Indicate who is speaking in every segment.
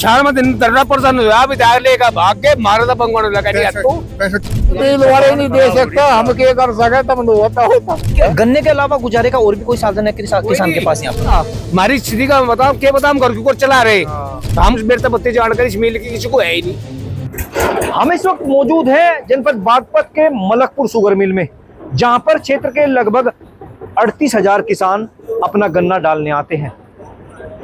Speaker 1: परेशान मत दर्रा परेशान हुआ अभी त्याग लेगा भाग के मारा था पंगड़ लगा दिया तू
Speaker 2: बिल वाले नहीं दे सकता, हम क्या कर सके तब होता।
Speaker 3: गन्ने के अलावा गुजारे का और भी कोई साधन है किसान के पास यहाँ पर?
Speaker 1: हमारी स्थिति का बताओ क्या बताओ, हम घर को चला रहे हम मेरे तो बत्ती जानकारी इस मिल की किसी को है ही नहीं।
Speaker 3: हम इस वक्त मौजूद हैं जनपद बागपत के मलकपुर शुगर मिल में, जहां पर क्षेत्र के लगभग 38,000 किसान अपना गन्ना डालने आते हैं।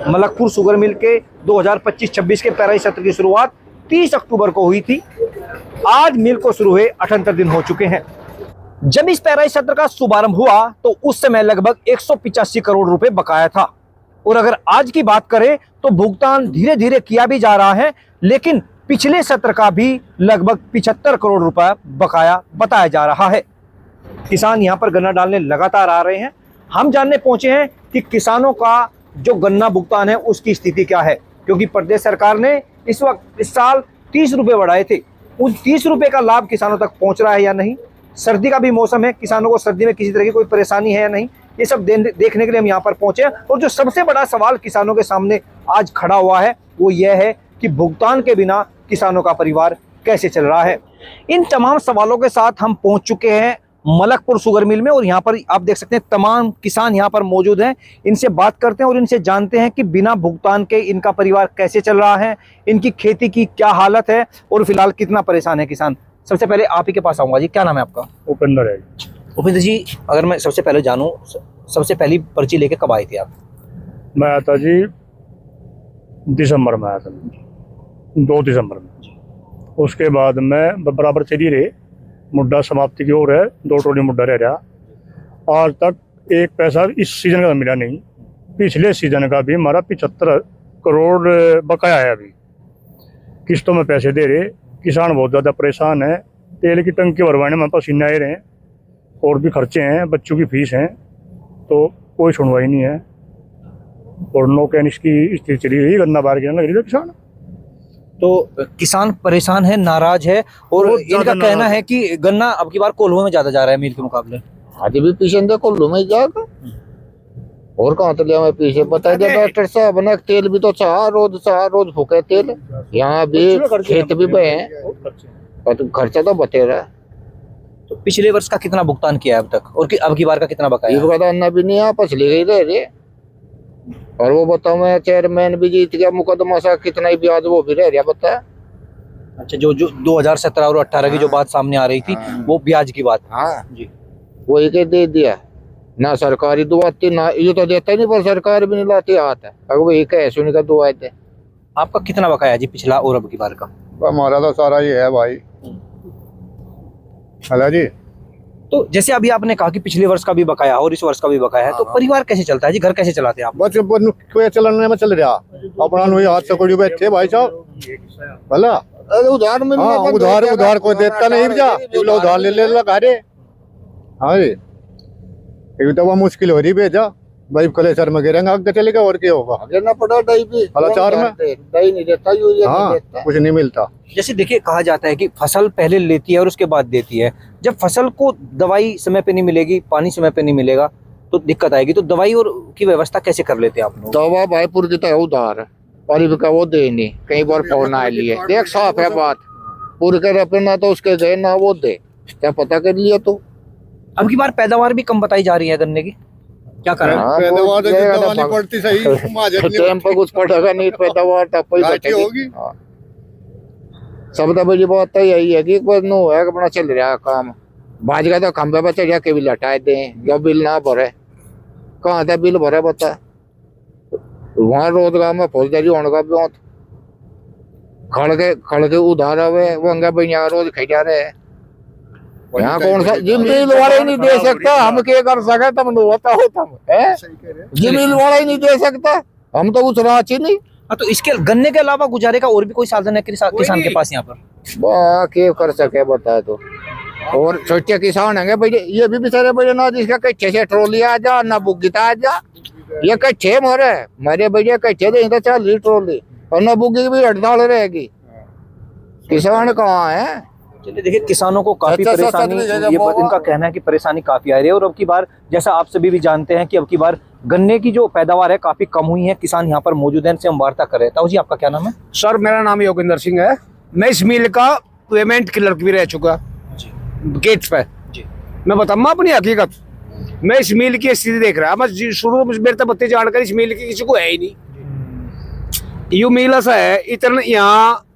Speaker 3: मलकपुर शुगर मिल के 2025-26 के पेराई सत्र की शुरुआत 30 अक्टूबर को हुई थी। आज मिल को शुरू हुए 78 दिन हो चुके हैं। जब इस पेराई सत्र का शुभारंभ हुआ तो उस समय लगभग 185 करोड़ रुपए बकाया था, और अगर आज की बात करें तो भुगतान धीरे धीरे किया भी जा रहा है, लेकिन पिछले सत्र का भी लगभग 75 करोड़ रुपए बकाया बताया जा रहा है। किसान यहां पर गन्ना डालने लगातार आ रहे हैं। हम जानने पहुंचे हैं कि किसानों का जो गन्ना भुगतान है उसकी स्थिति क्या है, क्योंकि प्रदेश सरकार ने इस साल 30 रुपए बढ़ाए थे। उन 30 रुपए का लाभ किसानों तक पहुंच रहा है या नहीं, सर्दी का भी मौसम है, किसानों को सर्दी में किसी तरह की कोई परेशानी है या नहीं, ये सब देखने के लिए हम यहाँ पर पहुंचे। और जो सबसे बड़ा सवाल किसानों के सामने आज खड़ा हुआ है वो यह है कि भुगतान के बिना किसानों का परिवार कैसे चल रहा है। इन तमाम सवालों के साथ हम पहुंच चुके हैं मलकपुर शुगर मिल में, और यहाँ पर आप देख सकते हैं तमाम किसान यहाँ पर मौजूद हैं। इनसे बात करते हैं और इनसे जानते हैं कि बिना भुगतान के इनका परिवार कैसे चल रहा है, इनकी खेती की क्या हालत है और फिलहाल कितना परेशान है किसान। सबसे पहले आप ही के पास आऊंगा जी, क्या नाम है आपका?
Speaker 4: उपेंद्र है।
Speaker 3: उपेंद्र जी, अगर मैं सबसे पहले जानूं, सबसे पहली पर्ची लेके कब आए थे आप?
Speaker 4: मैं आया था जी दिसंबर में, आया था 2 दिसंबर में। उसके बाद मैं बराबर चली रही, मुद्दा समाप्ति की ओर है, 2 ट्रॉली मुद्दा रह रहा। आज तक एक पैसा इस सीजन का मिला नहीं, पिछले सीजन का भी हमारा 75 करोड़ बकाया है। अभी किस्तों में पैसे दे रहे, किसान बहुत ज़्यादा परेशान है। तेल की टंकी भरवाने में पसीने आए रहे, और भी खर्चे हैं, बच्चों की फीस हैं, तो कोई सुनवाई नहीं है। और नो कैन इसकी स्थिति चली रही, गन्ना बाहर गिरने लग रही है किसान।
Speaker 3: तो किसान परेशान है, नाराज है, और इनका कहना है कि गन्ना अब की बार कोल्हुओं में ज्यादा जा रहा है मिल के मुकाबले।
Speaker 2: आज भी पीछे दे कोल्हू में जाएगा और कहाँ तो लिया मैं पीछे बता दिया डॉक्टर साहब ने। तेल भी तो रोज फूके तेल, यहाँ भी खेत भी बहे हैं, और खर्चा तो बतेरा है।
Speaker 3: तो पिछले वर्ष का कितना भुगतान किया है अब तक, और अब की बार का कितना बकाया?
Speaker 2: एक बार अन्ना भी नहीं यहाँ पछली गई रह रही। और वो बताओ, मैं चेयरमैन भी जीत गया मुकदमा सा, कितना ही ब्याज वो भी रह रहा बता।
Speaker 3: अच्छा, जो 2017 और 18 की जो बात सामने आ रही थी, वो ब्याज की बात।
Speaker 2: हाँ जी, वही के दे दिया ना। सरकारी दुआती ना, ये तो देता नहीं, पर सरकार भी नहीं लाती हाथ है। अगर वही कहे सुनी का दुआ थे।
Speaker 3: आपका कितना बकाया जी पिछला और अब की बार का?
Speaker 5: हमारा तो सारा ये है भाई। हेलो जी।
Speaker 3: तो जैसे अभी आपने कहा कि पिछले वर्ष का भी बकाया और इस वर्ष का भी बकाया है, तो परिवार कैसे चलता है जी, घर कैसे चलाते हैं आप?
Speaker 5: बस चलने में चल रहा अपना हाथ से कोई बैठे भाई साहब भला।
Speaker 2: उधार में
Speaker 5: उधार कोई देता नहीं भैया, उधार ले लगा रे। हाँ जी, ये तो वो मुश्किल हो रही भेजा भाई, कलेसर में गिरेंगे आगे चलेगा और क्या होगा।
Speaker 2: गिरना पड़ा दही भी,
Speaker 5: चार में
Speaker 2: दही नहीं देता, यूरिया नहीं देता,
Speaker 5: कुछ नहीं मिलता।
Speaker 3: जैसे देखिए, कहा जाता है कि फसल पहले लेती है और उसके बाद देती है। जब फसल को दवाई समय पे नहीं मिलेगी, पानी समय पे नहीं मिलेगा, तो दिक्कत आएगी। तो दवाई और की व्यवस्था कैसे कर लेते हैं आप लोग?
Speaker 2: दवा भाई पूरी तो उधार है, पानी का वो दे नहीं, कई बार फोन आ लिए देख साफ है बात, पूरी कर अपना तो उसके गए ना वो दे, क्या पता कर लिया। तो
Speaker 3: अब की बार पैदावार भी कम बताई जा रही है गन्ने की, क्या कारण?
Speaker 5: पैदावार पड़ती सही
Speaker 2: टाइम पर कुछ पड़ेगा नहीं, पैदावार तब होगी। सब तो बड़ी बात तो यही है कि नो है अपना चल रहा काम। भाजगा तो खंबे पर चढ़िया के भी लटाए दें, जो बिल ना भरे, कहाँ था बिल भरे बता। वहाँ रोजगार में फौजदारी होने का भी खड़ के उधार हुए वो अंगा बनिया रोज खा रहे। यहाँ कौन सा जिमिल वाला ही नहीं दे सकता, हम क्या कर सके तब होता हो तुम है। जिमिल वाला ही नहीं दे सकता, हम तो उस रांची नहीं।
Speaker 3: तो इसके गन्ने के अलावा गुजारे का और भी कोई साधन है किसान के पास यहाँ पर?
Speaker 2: क्या कर सके बता। तो और छोटे किसान है भाई, ये भी बेचारे बड़े ना, जिसका कच्चे से ट्रोली आ जा ना बुग्गीता आ जा, ये कच्चे मरे भैया कच्चे दे तो 40 ट्रोली, और न बुग्गी भी हड़ताल रहेगी। किसान कहाँ है?
Speaker 3: चलिए देखिए, किसानों को काफी परेशानी, ये इनका कहना है कि परेशानी काफी आ रही है। और अब की बार, जैसा आप सभी भी जानते हैं कि अब की बार गन्ने की जो पैदावार है काफी कम हुई है, किसान यहाँ पर मौजूद है, इनसे हम वार्ता कर रहे हैं। ताऊ जी आपका क्या नाम है?
Speaker 1: सर मेरा नाम योगिंदर सिंह है। मैं इस मिल का पेमेंट क्लर्क भी रह चुका गेट पे। मैं बताऊँ अपनी हकीकत, मैं इस मिल की स्थिति देख रहा। मैं शुरू में मेरे तक बत्ती जानकारी इस मिल की किसी को है ही नहीं। यू मिल ऐसा है इतना यहाँ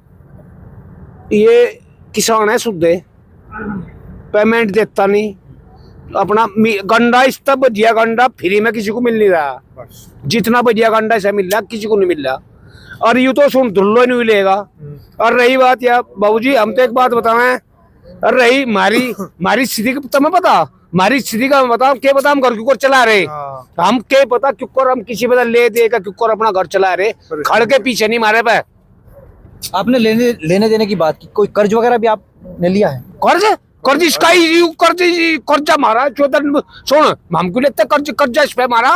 Speaker 1: ये किसान है शुद्ध पेमेंट देता नहीं अपना गंडा। इतना बढ़िया गंडा फ्री में किसी को मिल नहीं रहा, जितना बढ़िया गंडा ऐसा मिल रहा किसी को नहीं मिल रहा। और यूं तो सुन धुल्लो नहीं मिलेगा। और रही बात यार बाबूजी, हम तो एक बात बताएं, और रही मारी स्थिति का तुम्हें पता, मारी स्थिति का बताओ क्या पता हम घर क्यों चला रहे, हम क्या पता क्यों हम किसी पता ले देगा क्यों अपना घर चला रहे, खड़ के पीछे नहीं मारे पे।
Speaker 3: आपने लेने देने की बात की, कोई कर्ज वगैरह भी आपने लिया है?
Speaker 1: कर्ज इसका ही कर्जा मारा 14 सुन हमको लेते कर्जा इस पे मारा,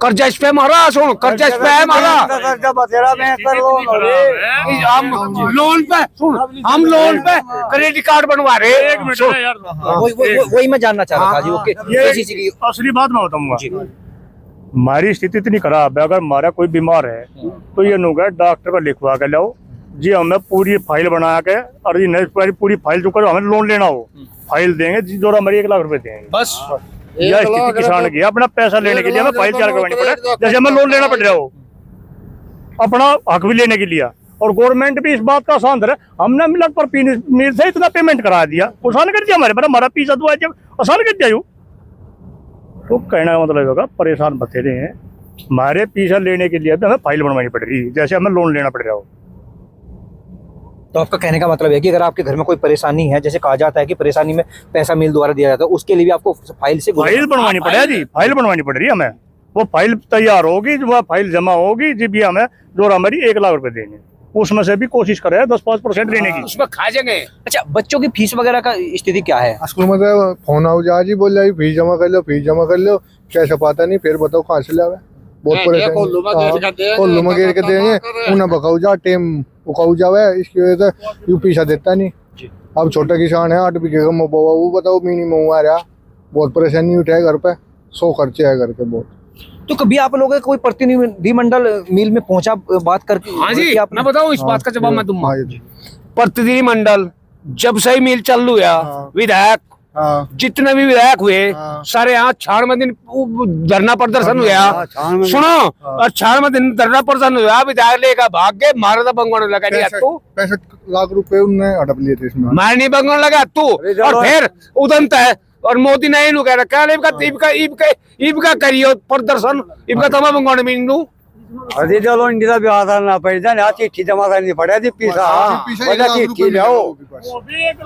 Speaker 1: कर्जा इस पे मारा, सुन कर्जा इस पे मारा हम लोन पे, सुन हम लोन पे क्रेडिट कार्ड बनवा रहे।
Speaker 3: वही मैं जानना चाह रहा था जी। ओके,
Speaker 4: असली बात मैं बताऊंगा, हमारी स्थिति इतनी खराब है, अगर हमारा कोई बीमार है तो ये नुगा डॉक्टर का लिखवा के लाओ जी, हमें पूरी फाइल बना के, और ये नहीं पूरी फाइल जो करो, हमें लोन लेना हो फाइल देंगे जी, जो हमारी 1 लाख रुपए देंगे बस। यह स्थिति किसान की, अपना पैसा लेने के लिए हमें फाइल तैयार करवानी पड़े, जैसे हमें लोन लेना पड़ रहा हो अपना हक भी लेने के लिए। और गवर्नमेंट भी इस बात का आसान है, हमने मिलक पर मीर से इतना पेमेंट करा दिया, आसान कर दिया हमारे पर, हमारा पीछा दुआ आसान कर दिया यूँ। तो कहने का मतलब होगा परेशान बतेरे हैं, हमारे पीछा लेने के लिए हमें फाइल बनवानी पड़ रही है, जैसे हमें लोन लेना पड़ रहा हो।
Speaker 3: तो आपका कहने का मतलब है कि अगर आपके घर में कोई परेशानी है, जैसे कहा जाता है कि परेशानी में पैसा मिल द्वारा दिया जाता है, उसके लिए भी आपको फाइल से
Speaker 4: फाइल बनवानी पड़ेगी जी, फाइल बनवानी पड़ रही है हमें। वो फाइल तैयार होगी, वो फाइल जमा होगी जी, भी हमें जो हमारी 1 लाख रुपए देंगे, उसमें से भी कोशिश करें 10-5% लेने की,
Speaker 1: उसमें खा जाएंगे।
Speaker 3: अच्छा, बच्चों की फीस वगैरह का स्थिति क्या है?
Speaker 5: स्कूल में तो फोन आओ जा जी, बोल रहा है फीस जमा कर लो, कैसा पता नहीं, फिर बताओ कहाँ से लावे। बहुत परेशान कोल्लू में घेर के देंगे, उन्हें बकाऊ जा टेम उकाऊ जावे, इसकी वजह से यू पीछा देता नहीं। अब छोटा किसान है, 8 बीघे का मौबा, वो बताओ मिनिमम आ रहा, बहुत परेशानी उठे घर पे, 100 खर्चे है घर के बहुत।
Speaker 3: तो कभी आप लोगों का कोई प्रतिनिधिमंडल मिल में पहुंचा बात करके?
Speaker 1: हाँ जी, मैं बताऊं इस बात का जवाब मैं दूंगा। प्रतिनिधिमंडल जब से ही मिल चालू हुआ, विधायक जितने भी विधायक हुए सारे यहाँ 6वें दिन धरना प्रदर्शन हुआ, सुनो, और 6वें दिन धरना प्रदर्शन हुआ, विधायक लेकर भाग गए, मारा था बंगवाने लगा दिया तू,
Speaker 5: 65 लाख रुपए उन्होंने हड़प लिए थे इसमें,
Speaker 1: मैं नहीं बंगवाने लगा तू। और फिर उदंत है, और मोदी ने इनको कह रखा है इबका करियो प्रदर्शन, इबका तमा बंगवाने में इनु
Speaker 6: अरे चलो इंडिया भी आता ना पड़ जाए, आज चिट्ठी जमा करनी पड़े थी, पीसा वजह चिट्ठी लाओ, वो भी 1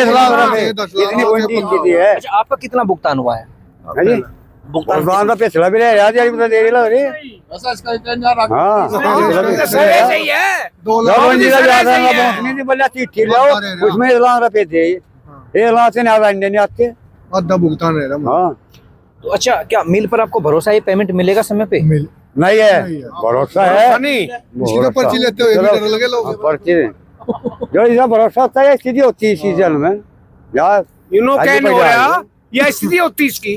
Speaker 6: लाख रुपए इतनी बड़ी चिट्ठी है।
Speaker 3: अच्छा, आपका कितना भुगतान हुआ है?
Speaker 6: भुगतान का पिछला भी रह यार, यार दे रही लग रही। हाँ
Speaker 1: सही है,
Speaker 5: 2 लाख
Speaker 6: बोला चिट्ठी लाओ, उसमें 1 लाख रुपए थे, 1 लाख से ज्यादा इंडिया नहीं आते,
Speaker 5: आधा भुगतान रह रहा।
Speaker 6: हाँ
Speaker 3: तो अच्छा, क्या मिल पर आपको भरोसा है पेमेंट मिलेगा समय पे?
Speaker 6: नहीं है, भरोसा है
Speaker 1: नहीं,
Speaker 5: इसकी तो पर्ची लेते हो, डर लगे लोग
Speaker 6: पर्ची जो इसका भरोसा होता है, स्थिति होती है सीजन में यार,
Speaker 1: यूनो कैन हो रहा, यह स्थिति होती इसकी।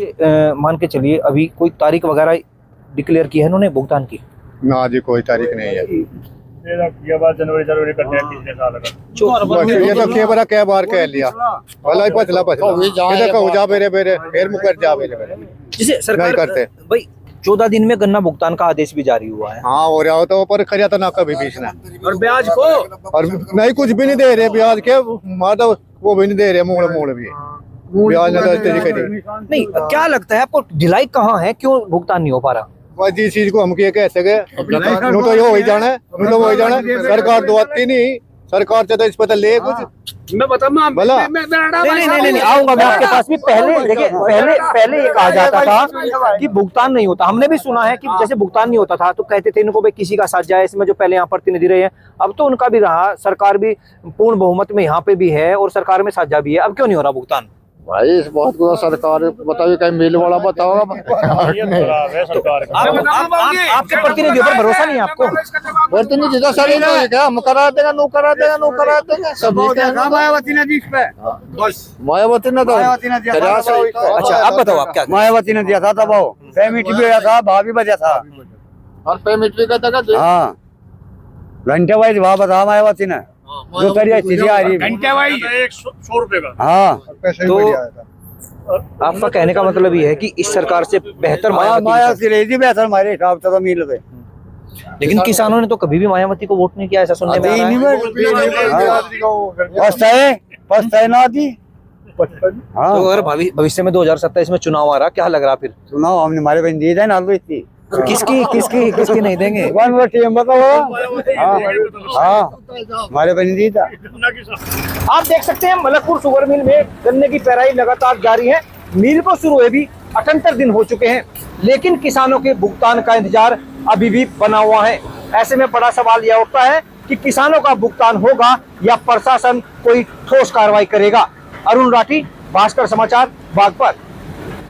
Speaker 3: मान के चलिए अभी कोई तारीख वगैरह डिक्लेयर की है इन्होंने भुगतान की?
Speaker 5: ना जी, कोई तारीख नहीं है।
Speaker 4: ये बात जनवरी करते हैं पिछले साल का,
Speaker 5: ये तो क्या बार कह लिया वाला पछला कहू जा बेरे फिर मुकर जा बेरे,
Speaker 3: जिसे सरकार
Speaker 5: नहीं करते
Speaker 3: भाई 14 दिन में गन्ना भुगतान का आदेश भी जारी हुआ है।
Speaker 5: हाँ हो रहा हो तो पर खरिया तो ना कभी बीच ना,
Speaker 1: और ब्याज को
Speaker 5: और नहीं कुछ भी नहीं दे रहे ब्याज के, माता वो भी नहीं दे रहे, मोड़ भी ब्याज
Speaker 3: नहीं, क्या लगता है आपको ढिलाई कहाँ है, क्यों भुगतान नहीं हो पा रहा?
Speaker 5: जिस चीज को हम कह सके तो ये हो ही जाना, सरकार दो आती नहीं, सरकार से तो इस पता ले कुछ।
Speaker 1: मैं बताऊं
Speaker 3: नहीं आऊंगा मैं आपके पास भी। पहले देखिए, पहले ये कहा जाता था कि भुगतान नहीं होता, हमने भी सुना है कि जैसे भुगतान नहीं होता था तो कहते थे इनको भाई किसी का साथ जाए, इसमें जो पहले यहाँ प्रतिनिधि रहे हैं, अब तो उनका भी रहा, सरकार भी पूर्ण बहुमत में यहाँ पे भी है और सरकार में साझा भी है, अब क्यों नहीं हो रहा भुगतान?
Speaker 2: भाई इस बहुत को सरकार बताओ, कहीं मिल वाला बताओगा।
Speaker 4: खराब है सरकार का।
Speaker 3: आपके प्रतिनिधियों पर भरोसा नहीं है आपको?
Speaker 2: प्रतिनिधि तो सही नहीं है क्या? हम करा देगा, नो करा देगा, नो करा देगा, सब
Speaker 6: मायावती ने दी इस पे,
Speaker 2: मायावती ने तो
Speaker 6: मायावती ने दिया था दबाव इस पे।
Speaker 3: अच्छा, आप बताओ आप क्या?
Speaker 6: मायावती ने दिया था दबाव, पेमेंट भी हुआ था, भाव भी बजा था।
Speaker 2: और पेमेंट भी करता था।
Speaker 6: हाँ, घंटे वाइज भाव बता मायावती ने, जो करिए स्थिति आ रही है।
Speaker 1: घंटे भाई
Speaker 4: 100 रुपए का।
Speaker 6: हाँ,
Speaker 5: पैसा ही
Speaker 3: तो-
Speaker 5: बढ़िया आया था।
Speaker 3: आपका कहने का मतलब ये है कि इस सरकार से बेहतर मायावती की
Speaker 6: मायावती रही थी बेहतर हमारे हिसाब से तो मिल पे।
Speaker 3: सरकार। लेकिन किसानों ने तो कभी भी मायावती को वोट नहीं किया, ऐसा सुनने में आ रहा है।
Speaker 6: पछताए ना दी। हाँ,
Speaker 3: तो अगर भविष्य में 2027 में चुनाव आ रहा, क्या लग रहा फिर?
Speaker 6: सुनाओ, हमने हमारे बहन दी जाए ना लो इतनी
Speaker 3: किसकी नहीं देंगे?
Speaker 6: वन वो टीम बताओ। हाँ, हमारे बहन दी था।
Speaker 3: आप देख सकते हैं मलकपुर शुगर मिल में गन्ने की पेराई लगातार जारी है। मिल को शुरू हुए भी 78 दिन हो चुके हैं, लेकिन किसानों के भुगतान का इंतजार अभी भी बना हुआ है। ऐसे में बड़ा सवाल यह उठता है कि किसानों का भुगतान होगा या प्रशासन कोई ठोस कार्रवाई करेगा। अरुण राठी, भास्कर समाचार, बागपत।